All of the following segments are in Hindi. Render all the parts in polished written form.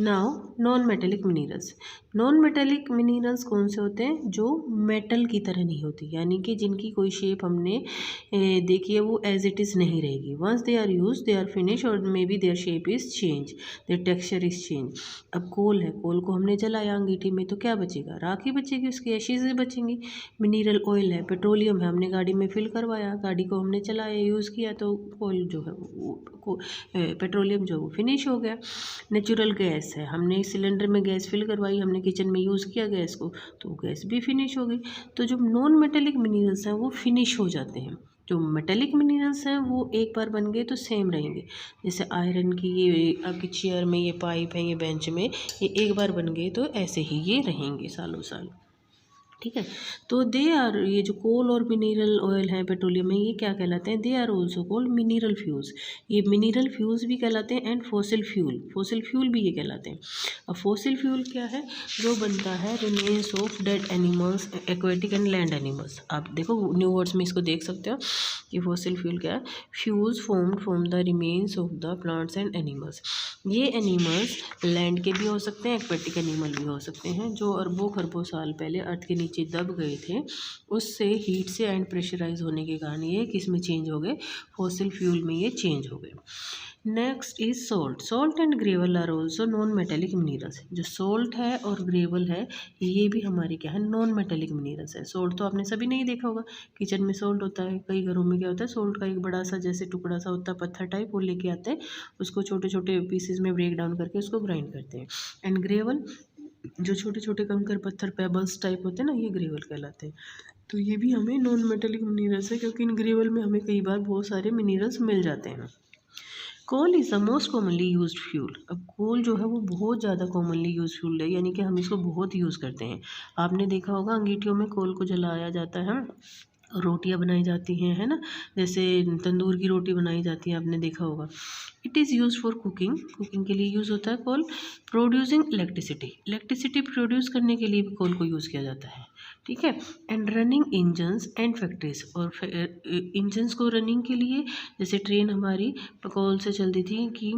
Now non metallic minerals. Non metallic minerals कौन से होते हैं? जो मेटल की तरह नहीं होती, यानी कि जिनकी कोई शेप हमने देखी है वो एज इट इज़ नहीं रहेगी। Once they are use they are finish और may be their shape is change, their texture is change. अब कोल है, कोल को हमने जलाया अंगीठी में तो क्या बचेगा? राख ही बचेगी, उसकी एशेज ही बचेंगी। मिनरल ऑयल है, पेट्रोलियम है, हमने गाड़ी में फिल करवाया, गाड़ी को हमने चलाया, यूज़ किया तो कोल जो है वो पेट्रोलियम जो है वो फिनिश हो गया। नेचुरल गैस है, हमने सिलेंडर में गैस फिल करवाई, हमने किचन में यूज़ किया गैस को तो गैस भी फिनिश हो गई। तो जो नॉन मेटेलिक मिनरल्स हैं वो फिनिश हो जाते हैं। जो मेटेलिक मिनरल्स हैं वो एक बार बन गए तो सेम रहेंगे। जैसे आयरन की ये आपकी चेयर में ये पाइप है, ये बेंच में, ये एक बार बन गए तो ऐसे ही ये रहेंगे सालों साल। ठीक है, तो दे आर, ये जो कोल और मिनरल ऑयल है, पेट्रोलियम है, ये क्या कहलाते हैं? They are also called mineral fuels. ये मिनरल फ्यूल्स भी कहलाते हैं and fossil fuel, fossil fuel भी ये कहलाते हैं। अब फॉसिल फ्यूल क्या है? जो बनता है remains of dead animals, aquatic and land animals. आप देखो न्यू वर्ड्स में इसको देख सकते हो कि फॉसिल फ्यूल क्या है? Fuels formed from the remains of the plants and animals. ये एनिमल्स लैंड के भी हो सकते हैं, एक्वेटिक एनिमल भी हो सकते हैं, जो अरबों खरबों साल पहले अर्थ के नीचे दब गए थे, उससे हीट से एंड प्रेशराइज होने के कारण ये किस में चेंज हो गए? फॉसिल फ्यूल में ये चेंज हो गए। Next is salt. Salt and gravel are also non metallic minerals. जो सॉल्ट है और ग्रेवल है ये भी हमारे क्या है? नॉन मेटेलिक मिनरल्स है। सॉल्ट तो आपने सभी नहीं देखा होगा, किचन में सॉल्ट होता है, कई घरों में क्या होता है? सॉल्ट का एक बड़ा सा जैसे टुकड़ा सा होता है, पत्थर टाइप, वो लेके आते हैं, उसको छोटे छोटे पीसेज में ब्रेक डाउन करके उसको ग्राइंड करते हैं। एंड ग्रेवल, जो छोटे छोटे कंकर पत्थर पेबल्स टाइप होते हैं ना, ये ग्रेवल कहलाते हैं। तो ये भी हमें नॉन मेटेलिक मिनरल्स है, क्योंकि इन ग्रेवल में हमें कई बार बहुत सारे मिनरल्स मिल जाते हैं। Coal is the most commonly use fuel. अब कोल जो है वो बहुत ज़्यादा कॉमनली यूज फ्यूल है, यानी कि हम इसको बहुत यूज़ करते हैं। आपने देखा होगा अंगीठियों में कोल को जलाया जाता है, रोटियां बनाई जाती हैं, है ना, जैसे तंदूर की रोटी बनाई जाती है, आपने देखा होगा। It is use for cooking, cooking के लिए यूज़ होता है कोल। प्रोड्यूसिंग इलेक्ट्रिसिटी, इलेक्ट्रिसिटी प्रोड्यूस करने के लिए भी कोल को यूज़ किया जाता है। ठीक है, and running engines and factories, और इंजन्स को रनिंग के लिए, जैसे ट्रेन हमारी कोल से चलती थी कि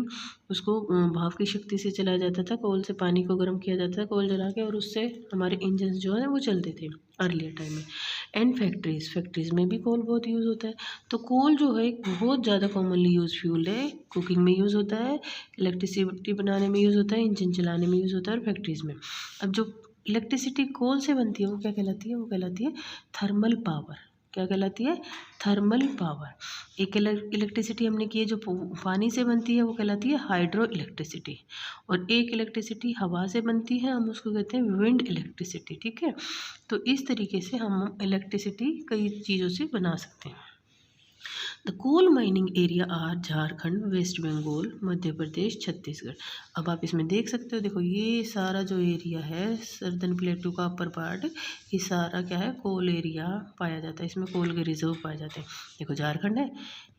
उसको भाप की शक्ति से चलाया जाता था, कोल से पानी को गर्म किया जाता था कोल जला के, और उससे हमारे इंजन्स जो है वो चलते थे अर्लियर टाइम में। एंड फैक्ट्रीज, फैक्ट्रीज में भी कोल बहुत यूज़ होता है। तो कोल जो है एक बहुत ज़्यादा कॉमनली यूज फ्यूल है, कुकिंग में यूज़ होता है, इलेक्ट्रिसिटी बनाने में यूज़ होता है, इंजन चलाने में यूज़ होता है, और फैक्ट्रीज में। अब जो इलेक्ट्रिसिटी कोल से बनती है वो क्या कहलाती है? वो कहलाती है थर्मल पावर। क्या कहलाती है? Thermal power. एक इलेक्ट्रिसिटी हमने की है जो पानी से बनती है वो कहलाती है हाइड्रो इलेक्ट्रिसिटी, और एक इलेक्ट्रिसिटी हवा से बनती है, हम उसको कहते हैं विंड इलेक्ट्रिसिटी। ठीक है, तो इस तरीके से हम इलेक्ट्रिसिटी कई चीज़ों से बना सकते हैं। The coal mining area are Jharkhand, West Bengal, Madhya Pradesh, Chhattisgarh. अब आप इसमें देख सकते हो, देखो ये सारा जो एरिया है सर्दन प्लेटू का अपर पार्ट, ये सारा क्या है? कोल एरिया पाया जाता है, इसमें कोल के रिजर्व पाए जाते हैं। देखो झारखंड है,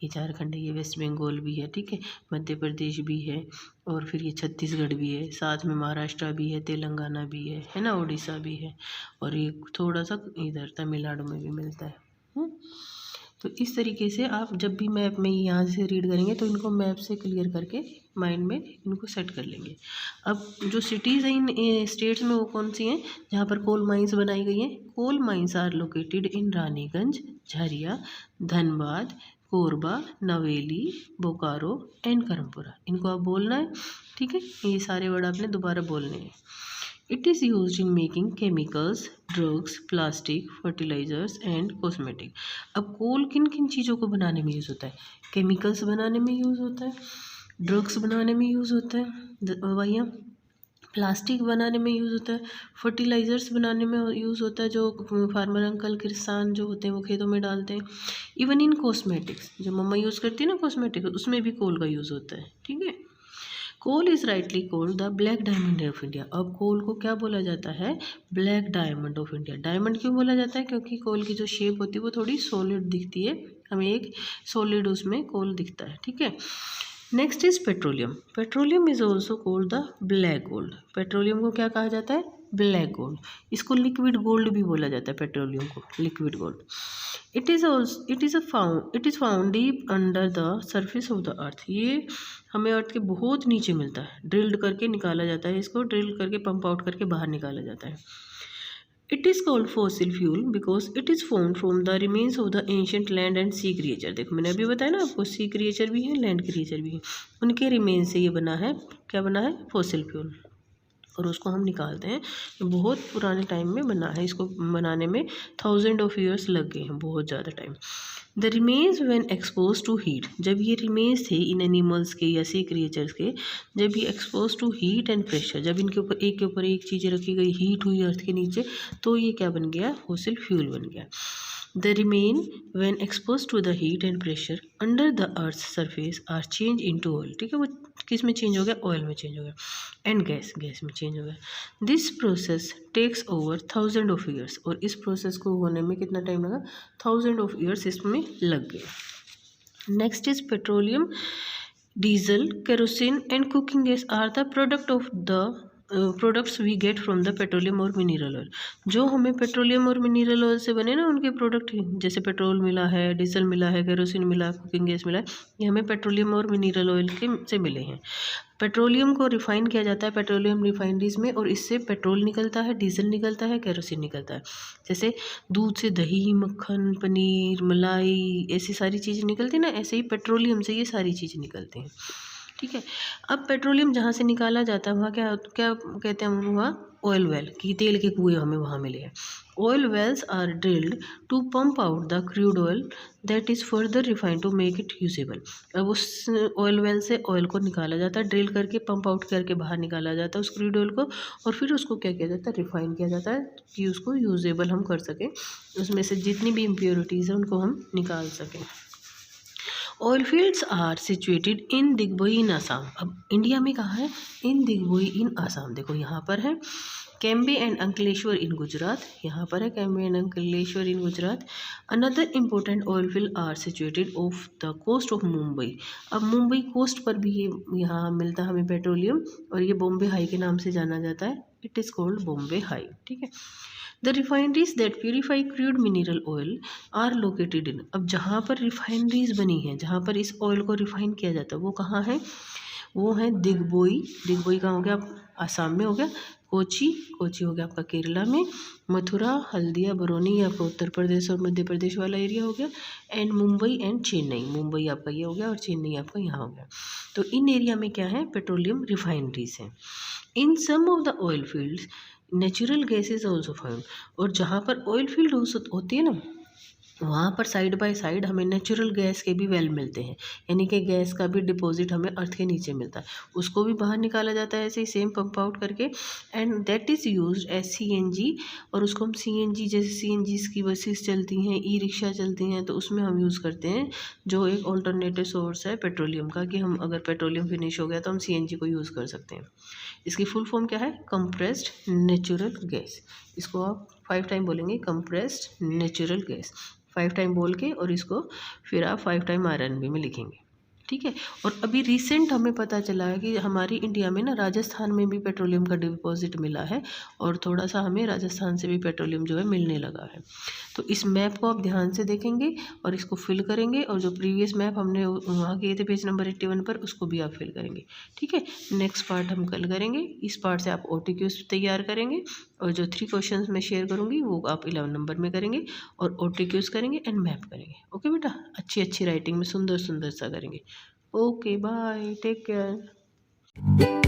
ये झारखंड है, ये वेस्ट बंगाल भी है, ठीक है, मध्य प्रदेश भी है, और फिर ये छत्तीसगढ़ भी है, साथ में महाराष्ट्र भी है, तेलंगाना भी है ना, उड़ीसा भी है, और ये थोड़ा सा इधर तमिलनाडु में भी मिलता है। तो इस तरीके से आप जब भी मैप में यहाँ से रीड करेंगे तो इनको मैप से क्लियर करके माइंड में इनको सेट कर लेंगे। अब जो सिटीज़ हैं इन स्टेट्स में वो कौन सी हैं जहाँ पर कोल माइंस बनाई गई हैं? Coal mines are located in Raniganj, Jharia, Dhanbad, Korba, Neyveli, Bokaro and Karampura. इनको आप बोलना है, ठीक है, ये सारे वर्ड आपने दोबारा बोलने हैं। It is used in making chemicals, drugs, plastic, fertilizers and cosmetic. अब कोल किन किन चीज़ों को बनाने में यूज़ होता है? केमिकल्स बनाने में यूज़ होता है, ड्रग्स बनाने में यूज़ होता है, दवाइयाँ, प्लास्टिक बनाने में यूज़ होता है, फर्टिलाइज़र्स बनाने में यूज़ होता है, जो फार्मर अंकल किसान जो होते हैं वो खेतों में डालते हैं। इवन इन कॉस्मेटिक्स, जो मम्मा यूज़ करती है ना कॉस्मेटिक्स, उसमें भी कोल का यूज़ होता है। ठीक है, coal is rightly called the black diamond of India. अब कोल को क्या बोला जाता है? Black diamond of India. Diamond क्यों बोला जाता है? क्योंकि कोल की जो शेप होती है वो थोड़ी सॉलिड दिखती है, हमें एक सॉलिड उसमें कोल दिखता है। ठीक है, next is petroleum. Petroleum is also called the black gold. Petroleum को क्या कहा जाता है? Black gold. इसको लिक्विड गोल्ड भी बोला जाता है, पेट्रोलियम को liquid gold. It is found deep under the surface of the earth. ये हमें अर्थ के बहुत नीचे मिलता है, ड्रिल्ड करके निकाला जाता है, इसको ड्रिल करके पंप आउट करके बाहर निकाला जाता है। It is called fossil fuel because it is form from the remains of the ancient land and sea creature. देखो मैंने अभी बताया ना आपको, सी क्रिएचर भी है, लैंड क्रिएचर भी है, उनके रिमेन से ये बना है। क्या बना है? Fossil fuel. और उसको हम निकालते हैं। ये बहुत पुराने टाइम में बना है, इसको बनाने में 1000 ऑफ ईयर्स लग गए हैं, बहुत ज़्यादा time. The remains when expose to heat, जब ये रिमेन्स थे इन एनिमल्स के या सी क्रिएचर्स के, जब ये expose to heat and pressure, जब इनके ऊपर एक के ऊपर एक चीज़ें रखी गई, हीट हुई अर्थ के नीचे, तो ये क्या बन गया? फॉसिल फ्यूल बन गया। The remain when expose to the heat and pressure under the earth surface are change into oil. ठीक है, वो किस में चेंज हो गया? ऑयल में चेंज हो गया। एंड गैस, गैस में चेंज हो गया। This process takes over 1000 of years, और इस प्रोसेस को होने में कितना टाइम लगा? 1000 ऑफ ईयर्स इसमें लग गए। Next is petroleum, diesel, kerosene and cooking gas are the product of the products we get from the petroleum और मिनरल ऑयल। जो हमें पेट्रोलियम और मिनरल ऑयल से बने ना उनके प्रोडक्ट, जैसे पेट्रोल मिला है, डीजल मिला है, केरोसिन मिला है, कुकिंग गैस मिला है, ये हमें पेट्रोलियम और मिनरल ऑयल के से मिले हैं। पेट्रोलियम को रिफाइन किया जाता है पेट्रोलियम रिफाइनरीज में, और इससे पेट्रोल निकलता है, डीजल निकलता है, केरोसिन निकलता है। जैसे दूध से दही, मक्खन, पनीर, मलाई, ऐसी सारी चीज़ें निकलती है ना, ऐसे ही पेट्रोलियम से ये सारी चीज़ें निकलती हैं। ठीक है। अब पेट्रोलियम जहाँ से निकाला जाता है वहाँ क्या क्या कहते हैं हम? वहाँ ऑयल वेल, की तेल के कुएँ हमें वहाँ मिले हैं। Oil wells are drilled to pump out the crude oil that is further refined to make it usable. अब उस ऑयल वेल से ऑयल को निकाला जाता है, ड्रिल करके पंप आउट करके बाहर निकाला जाता है उस क्रूड ऑयल को, और फिर उसको क्या किया जाता है? रिफाइन किया जाता है कि उसको यूजेबल हम कर सकें, उसमें से जितनी भी इम्प्योरिटीज़ हैं उनको हम निकाल सकें। Oil fields are situated in Digboi in Assam. अब इंडिया में कहाँ है? इन दिग्बोई इन आसाम। देखो यहाँ पर है कैम्बे एंड अंकलेश्वर इन गुजरात, यहाँ पर है Cambay and Ankleshwar in Gujarat. Another important oil field are situated off the coast of Mumbai. अब मुंबई कोस्ट पर भी ये यहाँ मिलता है हमें पेट्रोलियम, और ये बॉम्बे हाई के नाम से जाना जाता है। It is called Bombay high. ठीक है। The refineries that purify crude mineral oil are located in. अब जहाँ पर रिफाइनरीज बनी हैं, जहाँ पर इस ऑयल को रिफाइन किया जाता है, वो कहाँ है? वो है दिग्बोई। दिग्बोई कहाँ हो गया? आसाम में हो गया। कोची, कोची हो गया आपका केरला में। मथुरा, हल्दिया, बरौनी ये आपका उत्तर प्रदेश और मध्य प्रदेश वाला एरिया हो गया। एंड मुंबई एंड चेन्नई, मुंबई आपका ये हो गया और चेन्नई आपका यहाँ हो गया। तो इन एरिया में क्या है? पेट्रोलियम रिफाइनरीज हैं। In some of the oil fields natural gas is also found. और जहाँ पर ऑयल फील्ड होती है ना, वहाँ पर साइड बाय साइड हमें नेचुरल गैस के भी वेल मिलते हैं, यानी कि गैस का भी डिपॉजिट हमें अर्थ के नीचे मिलता है, उसको भी बाहर निकाला जाता है ऐसे ही सेम पंप आउट करके। And that is used as CNG, और उसको हम CNG, जैसे CNG की बसेस चलती हैं, ई रिक्शा चलती हैं, तो उसमें हम यूज़ करते हैं, जो एक ऑल्टरनेटिव सोर्स है पेट्रोलियम का, कि हम अगर पेट्रोलियम फिनिश हो गया तो हम CNG को यूज़ कर सकते हैं। इसकी फुल फॉर्म क्या है? Compressed natural gas. इसको आप 5 टाइम बोलेंगे, कंप्रेस्ड नेचुरल गैस, 5 टाइम बोल के, और इसको फिर आप 5 टाइम RNB में लिखेंगे। ठीक है। और अभी रिसेंट हमें पता चला है कि हमारी इंडिया में ना राजस्थान में भी पेट्रोलियम का डिपॉजिट मिला है, और थोड़ा सा हमें राजस्थान से भी पेट्रोलियम जो है मिलने लगा है। तो इस मैप को आप ध्यान से देखेंगे और इसको फिल करेंगे, और जो प्रीवियस मैप हमने वहाँ किए थे पेज नंबर 81 पर, उसको भी आप फिल करेंगे। ठीक है। नेक्स्ट पार्ट हम कल करेंगे। इस पार्ट से आप OTQs तैयार करेंगे, और जो 3 क्वेश्चंस मैं शेयर करूँगी वो आप 11 नंबर में करेंगे, और OTQs करेंगे एंड मैप करेंगे। ओके बेटा, अच्छी अच्छी राइटिंग में सुंदर सुंदर सा करेंगे। Okay bye, take care.